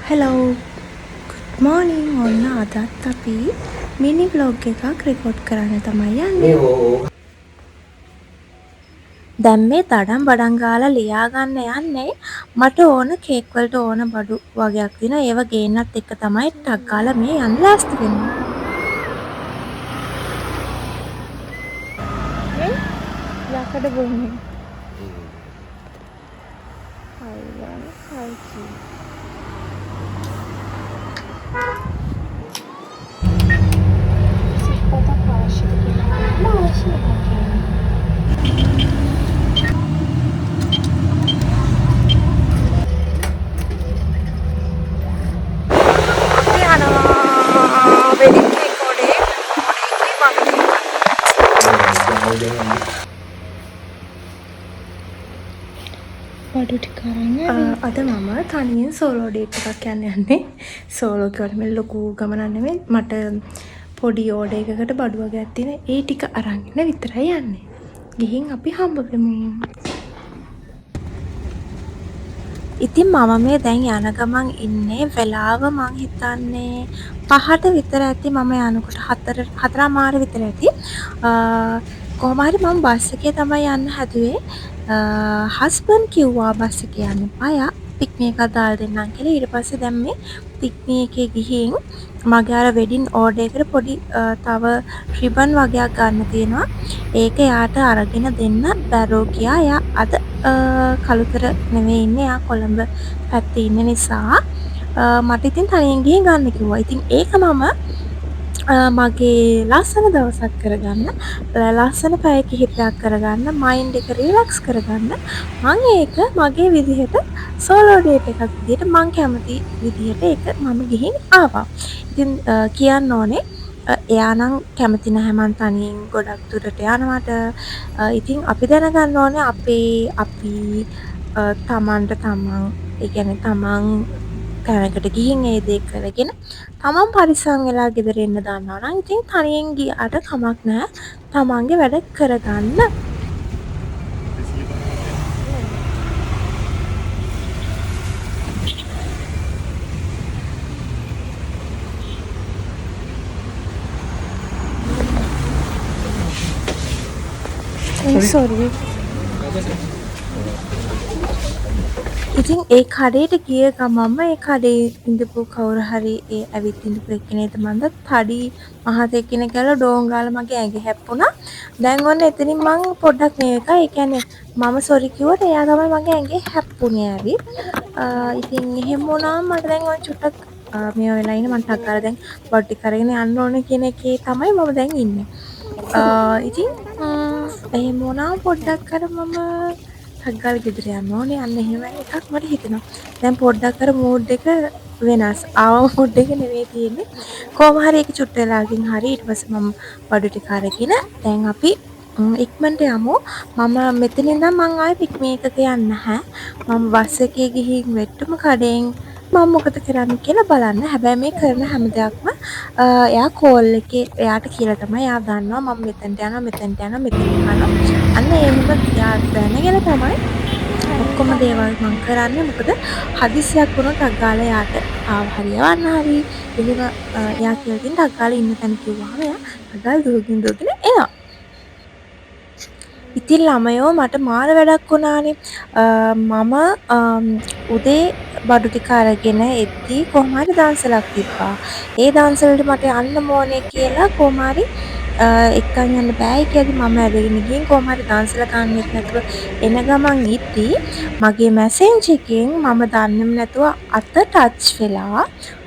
Hello මෝනිින් ඔන්න අදත් අපි මිනි බ්ලොග් එකක් රිකෝඩ් කරන්න තමයි යන්නේ. දැන් මේ දඩම් බඩම් ගාලා ලියාගන්න යන්නේ මට ඕන කේක් වලට ඕන බඩු වගේක් තියෙනවා. ඒව ගේන්නත් එක්ක තමයි ටක් ගාලා මේ යන්න ලෑස්ති වෙන්නේ. මේ යකඩ බොන්නේ. බඩු ටික අරන් අද මම තනියෙන් සෝලෝ ඩේට් එකක් යන්නේ. සෝලෝ කියවට මේ ලොකු ගමනක් නෙමෙයි. මට පොඩි ඕඩර් එකකට බඩු වගේක් තියෙන. ඒ ටික අරන් ඉන්න විතරයි යන්නේ. ගිහින් අපි හම්බ වෙමු. ඉතින් මම මේ දැන් යන ගමන් ඉන්නේ වෙලාව මං හිතන්නේ 5ට විතර ඇති. මම යනකොට 4:04 විතර ඇති. කොහොම හරි මම බස් එකේ තමයි යන්න හැදුවේ. හස්බන්ඩ් කිව්වා බස් එකේ යන්න එපා. යා පික්නි එකක් දාලා දෙන්නම් කියලා. ඊට පස්සේ දැන් මේ පික්නි එකේ ගිහින් මගේ අර වෙඩින් ඕඩර් එකට පොඩි තව රිබන් වගේක් ගන්න තියෙනවා. ඒක යාට අරගෙන දෙන්න බැරෝ කියා. යා අද කළුතර නෙවෙයි ඉන්නේ. යා කොළඹ පැත්තේ ඉන්න නිසා මට ඉතින් තනියෙන් ගිහින් ගන්න කිව්වා. ඉතින් ඒක මම මගේ ලස්සන දවසක් කරගන්න, ලස්සන පැය කිහිපයක් කරගන්න, මයින්ඩ් එක රිලැක්ස් කරගන්න මම ඒක මගේ විදිහට සෝලෝ ඩේට් එකක් විදිහට මම කැමති විදිහට ඒක මම ගිහින් ආවා. ඉතින් කියන්න ඕනේ එයා නම් කැමති නැහැ මං තනියෙන් ගොඩක් දුරට යනවට. ඉතින් අපි දැනගන්න ඕනේ අපි තමන්ට තමන් ඒ කියන්නේ තමන් තැනකට ගිහින් ඒ දේ කරගෙන තමන් පරිස්සම් වෙලා ගෙදර එන්න දන්නවා නම් ඉතින් තනියෙන් ගියාට කමක් නැහැ. තමන්ගේ වැඩ කරගන්න. සෝරි. ඉතින් ඒ කඩේට ගිය ගමන්ම ඒ කඩේ ඉඳපු කවුරු හරි ඒ ඇවිත් ඉඳපු එක්කෙනෙක්ට මන්ද තඩි මහත එක්කෙනෙක් ගාලා ඩෝන් ගාලා මගේ ඇඟ හැප්පුණා. දැන් ඔන්න එතනින් මං පොඩ්ඩක් මේක ඒ කියන්නේ මම සෝරි කිව්වට එයා තමයි මගේ ඇඟේ හැප්පුණේ ඇවිත්. ඉතින් එහෙම වුණාම මට දැන් ඔය චුට්ටක් මේ වෙලා ඉන්නේ. මං ටක් ගාලා දැන් බඩු ටික අරගෙන යන්න ඕනේ කියන එකේ තමයි මම දැන් ඉන්නේ. ඉතින් එහෙම වුණාම පොඩ්ඩක් අර මම ටක් ගෙදර යන්න ඕනේ. අන්න එහෙම එකක් මට හිතෙනවා. දැන් පොඩ්ඩක් අර මූඩ් එක වෙනස්. ආව මූඩ් එක නෙවෙයි තියෙන්නේ. කොහොම හරි ඒක චුට්ට වෙලාකින් හරි ඊට පස්සේ මම බඩු ටික අරගෙන දැන් අපි ඉක්මනට යමු. මම මෙතන ඉඳන් මං ආයේ පික්නික් එකක යන්නේ නැහැ. මම බස් එකේ ගිහින් වෙට්ටුම කඩෙන් මම මොකද කරන්නේ කියලා බලන්න. හැබැයි මේ කරන හැම දෙයක්ම එයා කෝල් එකේ එයාට කියලා තමයි. එයා දන්නවා මම මෙතනට යනවා මෙතන යනවා. අන්න එහෙම එයා දැනගෙන තමයි ඔක්කොම දේවල් මම කරන්නේ. මොකද හදිසියක් වුණොත් අග්ගාලා එයාට ආව හරියවන්න හරි එහෙම එයා කියලා තියෙන අග්ගාලා ඉන්න තැන කිව්වම එයා අග්ගාලා දුවගෙන එනවා. ඉතින් ළමයෝ මට මාර වැඩක් වුණානේ. මම උදේ බඩු ටික අරගෙන එද්දි කොහොම හරි දන්සලක් තිබ්බා. ඒ දන්සලට මට යන්න ඕනේ කියලා කොහොම හරි එක්කන් යන්න බෑ කියලා මම ඇදගෙන ගිහින් කොහොම හරි දන්සල කන්නෙත් නැතුව එන ගමන් ඉද්දි මගේ මැසේජ් එකෙන් මම දන්නෙම නැතුව අත ටච් වෙලා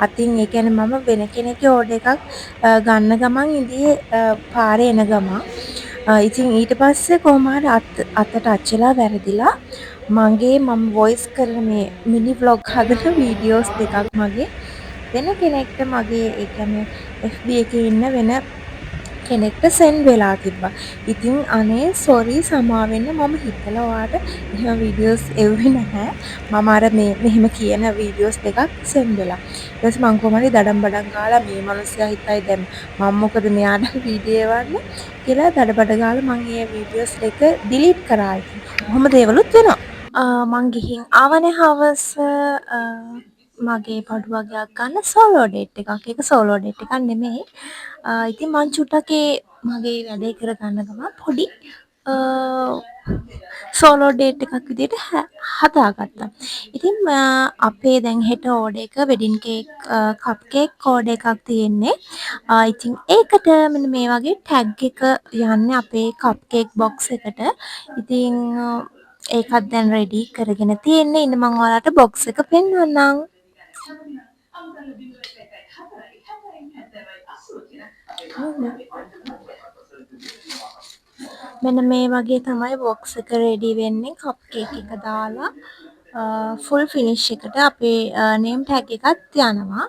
අතින් ඒ කියන්නේ මම වෙන කෙනෙක්ගේ ඕඩර් එකක් ගන්න ගමන් ඉදී පාරේ එන ගමන් ඉතින් ඊට පස්සේ කොහොම හරි අත ටච් වෙලා වැරදිලා මම වොයිස් කරන මේ මිනි ව්ලොග් හදන වීඩියෝස් දෙකක් මගේ වෙන කෙනෙක්ට මගේ ඒ කියන්නේ FB එකේ ඉන්න වෙන කෙනෙක්ට සෙන්ඩ් වෙලා තිබ්බා. ඉතින් අනේ සෝරි සමාවෙන්න මම හිතලා ඔයාට එහෙම වීඩියෝස් එව්වේ නැහැ. මම අර මෙහෙම කියන වීඩියෝස් දෙකක් සෙන්ඩ් වෙලා. ඊට පස්සේ මං කොහමද දඩම් බඩම් ගාලා මේ මිනිස්සයා හිතයි දැන් මම මොකද මෙයාට වීඩියෝ එවන්නේ කියලා දඩබඩ ගාලා මං ඒ වීඩියෝස් දෙක ඩිලීට් කරා. ඉතින් කොහොම දේවලුත් වෙනවා. මං ගිහින් ආවනේ හවස මගේ බඩු වගේක් ගන්න සෝලෝ ඩේට් එකක්. ඒක සෝලෝ ඩේට් එකක් නෙමෙයි. ඉතින් මං චුට්ටක් මගේ වැඩේ කරගන්න ගමන් පොඩි සෝලෝ ඩේට් එකක් විදිහට හදාගත්තා. ඉතින් අපේ දැන් හෙට ඕඩර් එක වෙඩින් කේක් කප් කේක් ඕඩර් එකක් තියෙන්නේ. ඉතින් ඒකට මෙන්න මේ වගේ ටැග් එක යන්නේ අපේ කප් කේක් බොක්ස් එකට. ඉතින් ඒකත් දැන් රෙඩි කරගෙන තියෙන්නේ. ඉන්න මම ඔයාලට බොක්ස් එක පෙන්වන්නම්. මෙන්න මේ වගේ තමයි බොක්ස් එක රෙඩි වෙන්නේ. කප් කේක් එක දාලා ෆුල් ෆිනිෂ් එකට අපේ නේම් ටැග් එකත් යනවා.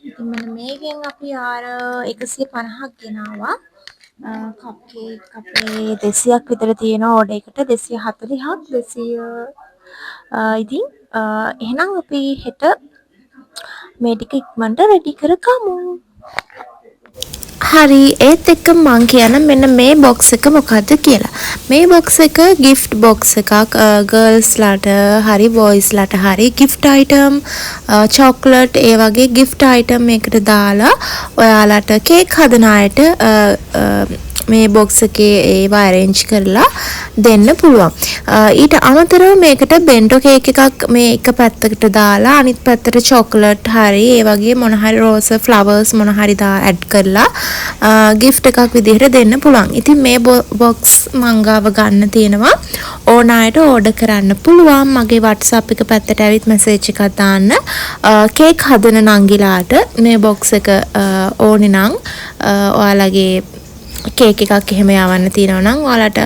ඉතින් මෙන්න මේකෙන් අපි ආර 150ක් ගෙනාවා. කප් කේක් අපේ 200ක් විතර තියෙන ඕඩර් එකට 240ක් 200 ඉතින් එහෙනම් අපි හෙට මේ ටික ඉක්මනට රෙඩි කරගමු. හරි ඒත් එක්ක මං කියන්නම් මෙන්න මේ බොක්ස් එක මොකද්ද කියලා. මේ බොක්ස් එක gift box එකක් ගර්ල්ස්ලාට හරි බොයිස්ලාට හරි gift item chocolate ඒ වගේ gift item එකකට දාලා ඔයාලට කේක් හදන අයට මේ බොක්ස් එකේ ඒවා arrange කරලා දෙන්න පුළුවන්. ඊට අමතරව මේකට බෙන්ටෝ කේක් එකක් මේ එක පැත්තකට දාලා අනිත් පැත්තට chocolate හරි ඒ වගේ මොන හරි rose flowers මොන හරි add කරලා gift එකක් විදිහට දෙන්න පුළුවන්. ඉතින් මේ box මං ගාව ගන්න තියෙනවා. ඕන අයට order කරන්න පුළුවන්. මගේ WhatsApp එක පැත්තට ඇවිත් message එකක් දාන්න. කේක් හදන නංගිලාට මේ box එක ඕනේ නම් ඔයාලගේ කේක් එකක් එහෙම යවන්න තියෙනවා නම් ඔයාලට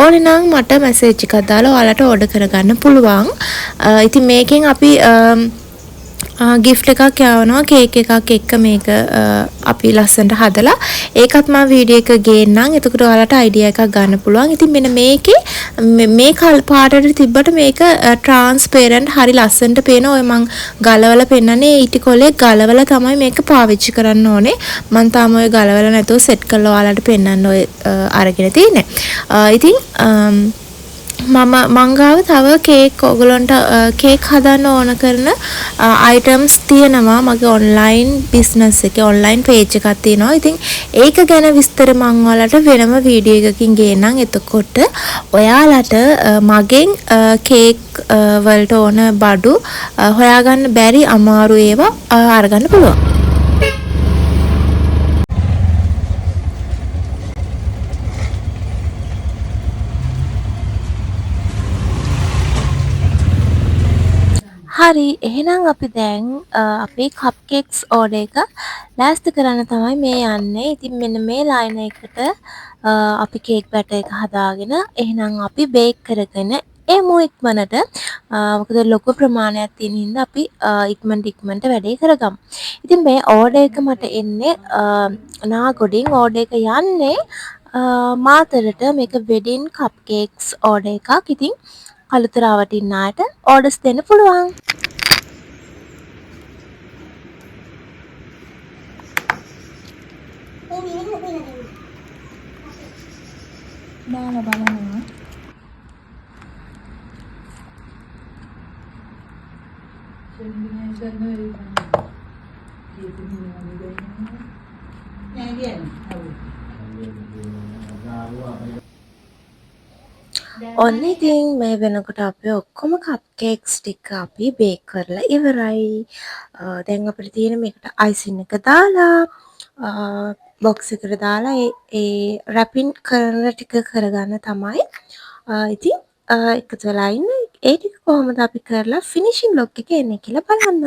ඕනේ නම් මට මැසේජ් එකක් දාලා ඔයාලට ඕඩර් කරගන්න පුළුවන්. ඉතින් මේකෙන් අපි gift එකක් යවනවා කේක් එකක් එක්ක මේක අපි ලස්සනට හදලා ඒකත් මම වීඩියෝ එක ගේන්නම්. එතකොට ඔයාලට අයිඩියා එකක් ගන්න පුළුවන්. ඉතින් මෙන්න මේකේ මේ පාටට තිබ්බට මේක ට්‍රාන්ස්පරන්ට් හරි ලස්සනට පේන. ඔය මං ගලවලා පෙන්නන්නේ ඊටි කොලේ ගලවලා තමයි මේක පාවිච්චි කරන්න ඕනේ. මං තාම ඔය ගලවලා නැතුව සෙට් කරලා ඔයාලට පෙන්නන්න ඔය අරගෙන තියෙන්නේ. ඉතින් මං ගාව තව කේක් ඔයගලන්ට කේක් හදන්න ඕන කරන අයිටම්ස් තියෙනවා මගේ ඔන්ලයින් බිස්නස් එකේ ඔන්ලයින් පේජ් එකක් තියෙනවා. ඉතින් ඒක ගැන විස්තර මං ඔයාලට වෙනම වීඩියෝ එකකින් ගේන්නම්. එතකොට ඔයාලට මගෙන් කේක් වලට ඕන බඩු හොයාගන්න බැරි අමාරු ඒවා අරගන්න පුළුවන්. හරි එහෙනම් අපි දැන් අපේ කප් කේක්ස් ඕඩර් එක ලෑස්ති කරන්න තමයි මේ යන්නේ. ඉතින් මෙන්න මේ ලයින් එකට අපි කේක් බැටර් එක හදාගෙන එහෙනම් අපි බේක් කරගෙන එමු ඉක්මනට. මොකද ලොකු ප්‍රමාණයක් තියෙන හින්දා අපි ඉක්මනට වැඩේ කරගමු. ඉතින් මේ ඕඩර් එක මට එන්නේ නාගොඩින්. ඕඩර් එක යන්නේ මාතරට. මේක වෙඩින් කප් කේක්ස් ඕඩර් එකක්. ඉතින් කළුතරාවට ඉන්න අයට ඕඩර්ස් දෙන්න පුළුවන්. දාලා බලනවා. ඔන්න ඉතින් මේ වෙනකොට අපි ඔක්කොම කප් කේක්ස් ටික අපි බේක් කරලා ඉවරයි. දැන් අපිට තියෙන මේකට අයිසින් එක දාලා බොක්ස් එකට දාලා ඒ රැපින් කරන ටික කරගන්න තමයි. ඉතින් එකතු වෙලා ඉන්න ඒ ටික කොහොමද අපි කරලා ෆිනිෂින් ලොක් එක එන්නේ කියලා බලන්න.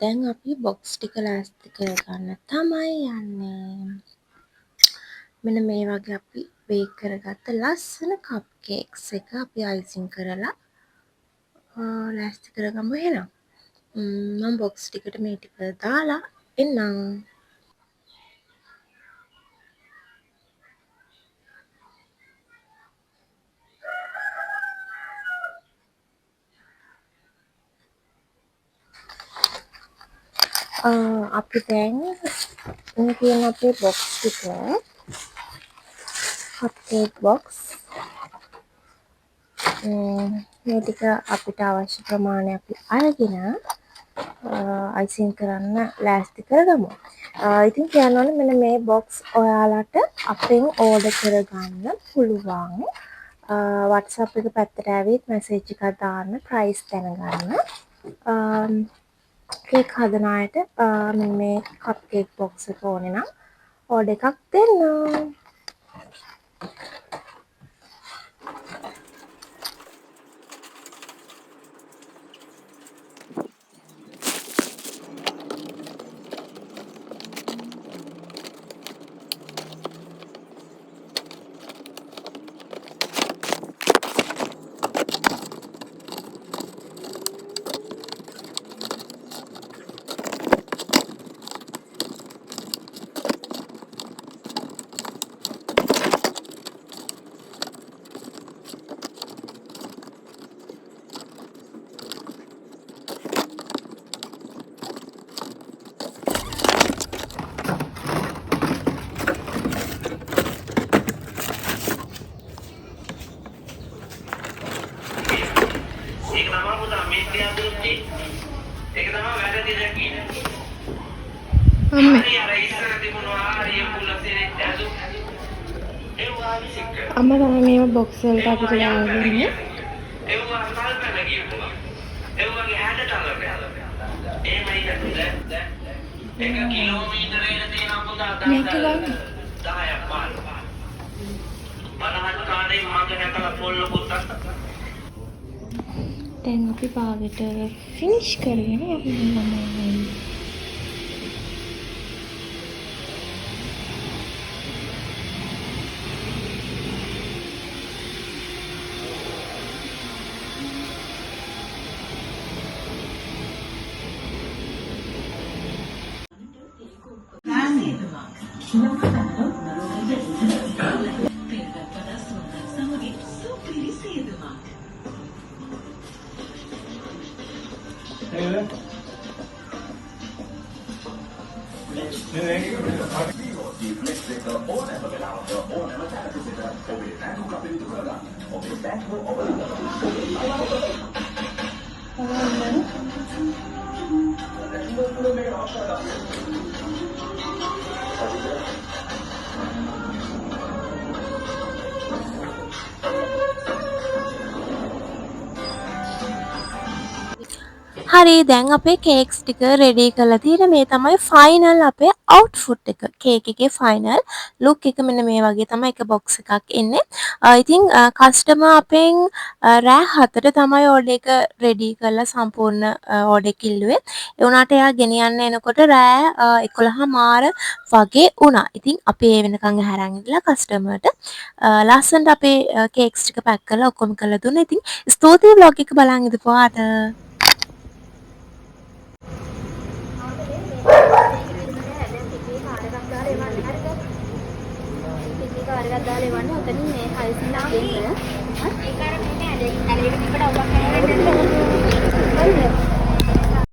දැන් අපි බොක්ස් ටික ලෑස්ති කරගන්න තමයි යන්නේ. මෙන්න මේ වගේ අපි බේක් කරගත්ත ලස්සන කප් කේක්ස් එක අපි අයිසින් කරලා ලෑස්ති කරගමු එහෙනම්. මම බොක්ස් ටිකට මේ ටික දාලා එන්නම්. අපි දැන් මේ තියෙන අපේ බොක්ස් ටික කප් කේක් බොක්ස් මේ ටික අපිට අවශ්‍ය ප්‍රමාණය අපි අරගෙන අයිසින් කරන්න ලෑස්ති කරගමු. ඉතින් කියන්න ඕනේ මෙන්න මේ බොක්ස් ඔයාලට අපෙන් ඕඩර් කරගන්න පුළුවන්. WhatsApp එක පැත්තට ඇවිත් මැසේජ් එකක් දාන්න ප්‍රයිස් දැනගන්න. කේක් හදන අයට මෙන්න මේ කප් කේක් බොක්ස් එක ඕනේ නම් ඕඩර් එකක් දෙන්න. අම්මා තමයි මේව බොක්ස් වලට අපිට දාන්නේ. මේක ගන්න. 10ක් දැන් අපි පාගෙට ෆිනිෂ් කරගෙන අපි යනවා. හරි දැන් අපේ කේක්ස් ටික රෙඩි කරලා තියෙන මේ තමයි ෆයිනල් අපේ අවුට්පුට් එක. කේක් එකේ ෆයිනල් ලුක් එක මෙන්න මේ වගේ තමයි එක බොක්ස් එකක් එන්නේ. ඉතින් කස්ටමර් අපෙන් රෑ 4ට තමයි ඕඩර් එක රෙඩි කරලා සම්පූර්ණ ඕඩර් එක ඉල්ලුවේ. ඒ වුණාට එයා ගෙනියන්න එනකොට රෑ 11:00 වගේ වුණා. ඉතින් අපි ඒ වෙනකන් හැරන් ඉඳලා කස්ටමර්ට ලස්සනට අපේ කේක්ස් ටික පැක් කරලා ඔක්කොම කරලා දුන්නා. ඉතින් ස්තුතියි vlog එක බලන් ඉඳපුවාට. කාර්යයක් දාලා එවන්න උතනින් මේ 600 දෙන්න. ඒක අර මේ ඇලෙක තිබ්බට අවුලක් නැහැ නේද?